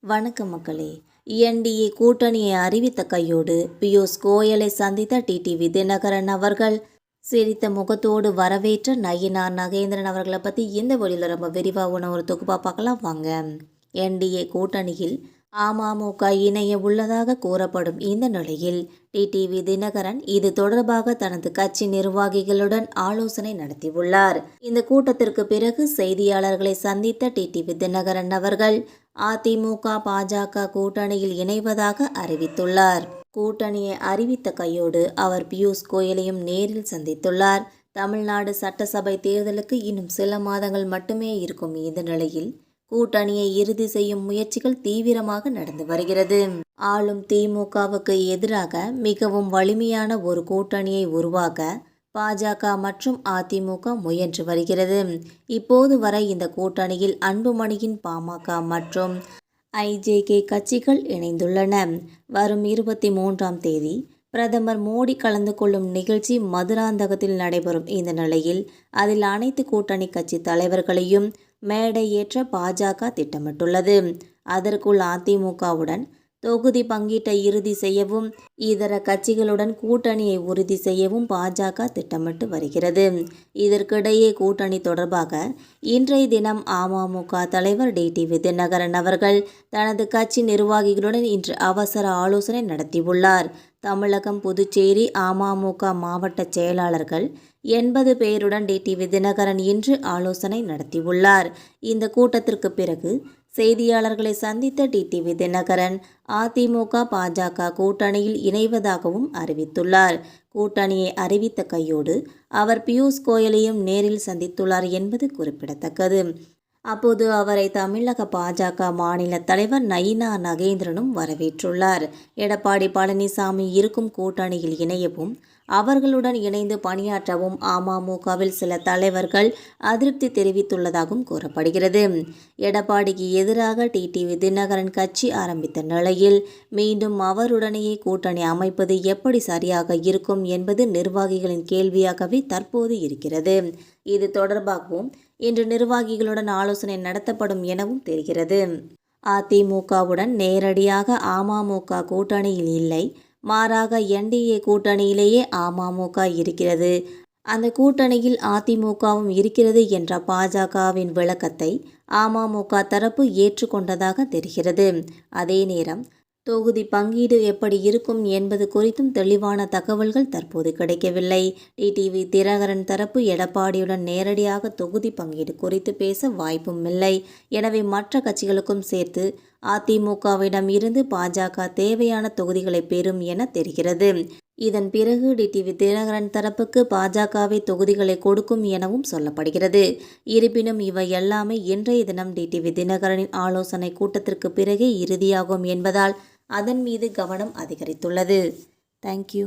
வணக்கம் மக்களே. என்டிஏ கூட்டணியை அறிவித்த கையோடு பியூஷ் கோயலை சந்தித்த டிடிவி தினகரன் அவர்கள் சிரித்த முகத்தோடு வரவேற்ற நயினார் நாகேந்திரன் அவர்களை பற்றி இந்த வழியில் ரொம்ப விரிவாக ஒரு தொகுப்பாக பார்க்கலாம் வாங்க. என்டிஏ கூட்டணியில் அமமுக இணைய உள்ளதாக கூறப்படும் இந்த நிலையில் டிடிவி தினகரன் இது தொடர்பாக தனது கட்சி நிர்வாகிகளுடன் ஆலோசனை நடத்தியுள்ளார். இந்த கூட்டத்திற்கு பிறகு செய்தியாளர்களை சந்தித்த டிடிவி தினகரன் அவர்கள் அதிமுக பாஜக கூட்டணியில் இணைவதாக அறிவித்துள்ளார். கூட்டணியை அறிவித்த கையோடு அவர் பியூஷ் கோயலையும் நேரில் சந்தித்துள்ளார். தமிழ்நாடு சட்டசபை தேர்தலுக்கு இன்னும் சில மாதங்கள் மட்டுமே இருக்கும் இந்த நிலையில் கூட்டணியை இறுதி செய்யும் முயற்சிகள் தீவிரமாக நடந்து வருகிறது. ஆளும் திமுகவுக்கு எதிராக மிகவும் வலிமையான ஒரு கூட்டணியை உருவாக்க பாஜக மற்றும் அதிமுக முயன்று வருகிறது. இப்போது வரை இந்த கூட்டணியில் அன்புமணியின் பாமக மற்றும் ஐஜேகே கட்சிகள் இணைந்துள்ளன. வரும் 23ஆம் தேதி பிரதமர் மோடி கலந்து கொள்ளும் நிகழ்ச்சி மதுராந்தகத்தில் நடைபெறும் இந்த நிலையில் அதில் அனைத்து கூட்டணி கட்சி தலைவர்களையும் மேடை ஏற்ற பாஜக திட்டமிட்டுள்ளது. அதற்குள் அதிமுகவுடன் தொகுதி பங்கீட்டை இறுதி செய்யவும் இதர கட்சிகளுடன் கூட்டணியை உறுதி செய்யவும் பாஜக திட்டமிட்டு வருகிறது. இதற்கிடையே கூட்டணி தொடர்பாக இன்றைய தினம் அமமுக தலைவர் டிடிவி தினகரன் அவர்கள் தனது கட்சி நிர்வாகிகளுடன் இன்று அவசர ஆலோசனை நடத்தியுள்ளார். தமிழகம், புதுச்சேரி அமமுக மாவட்ட செயலாளர்கள் 80 பேருடன் டிடிவி தினகரன் இன்று ஆலோசனை நடத்தியுள்ளார். இந்த கூட்டத்திற்கு பிறகு செய்தியாளர்களை சந்தித்த டிடிவி தினகரன் அதிமுக பாஜக கூட்டணியில் இணைவதாகவும் அறிவித்துள்ளார். கூட்டணியை அறிவித்த கையோடு அவர் பியூஷ் கோயலையும் நேரில் சந்தித்துள்ளார் என்பது குறிப்பிடத்தக்கது. அப்போது அவரை தமிழக பாஜக மாநில தலைவர் நயினார் நாகேந்திரனும் வரவேற்றுள்ளார். எடப்பாடி பழனிசாமி இருக்கும் கூட்டணியில் இணையவும் அவர்களுடன் இணைந்து பணியாற்றவும் அமமுகவில் சில தலைவர்கள் அதிருப்தி தெரிவித்துள்ளதாகவும் கூறப்படுகிறது. எடப்பாடிக்கு எதிராக டிடிவி தினகரன் கட்சி ஆரம்பித்த நிலையில் மீண்டும் அவருடனேயே கூட்டணி அமைப்பது எப்படி சரியாக இருக்கும் என்பது நிர்வாகிகளின் கேள்வியாகவே தற்போது இருக்கிறது. இது தொடர்பாகவும் இன்று நிர்வாகிகளுடன் ஆலோசனை நடத்தப்படும் எனவும் தெரிகிறது. அதிமுகவுடன் நேரடியாக அமமுக கூட்டணியில் இல்லை, மாறாக என்டிஏ கூட்டணியிலேயே அமமுக இருக்கிறது, அந்த கூட்டணியில் அதிமுகவும் இருக்கிறது என்ற பாஜகவின் விளக்கத்தை அமமுக தரப்பு ஏற்றுக்கொண்டதாக தெரிகிறது. அதே நேரம் தொகுதி பங்கீடு எப்படி இருக்கும் என்பது குறித்தும் தெளிவான தகவல்கள் தற்போது கிடைக்கவில்லை. டிடிவி தினகரன் தரப்பு எடப்பாடியுடன் நேரடியாக தொகுதி பங்கீடு குறித்து பேச வாய்ப்பும் இல்லை. எனவே மற்ற கட்சிகளுக்கும் சேர்த்து அதிமுகவிடம் இருந்து பாஜக தேவையான தொகுதிகளை பெறும் என தெரிகிறது. இதன் பிறகு டிடிவி தினகரன் தரப்புக்கு பாஜகவே தொகுதிகளை கொடுக்கும் எனவும் சொல்லப்படுகிறது. இருப்பினும் இவை எல்லாமே இன்றைய தினம் டிடிவி தினகரனின் ஆலோசனை கூட்டத்திற்கு பிறகே இறுதியாகும் என்பதால் அதன் மீது கவனம் அதிகரித்துள்ளது. தேங்க்யூ.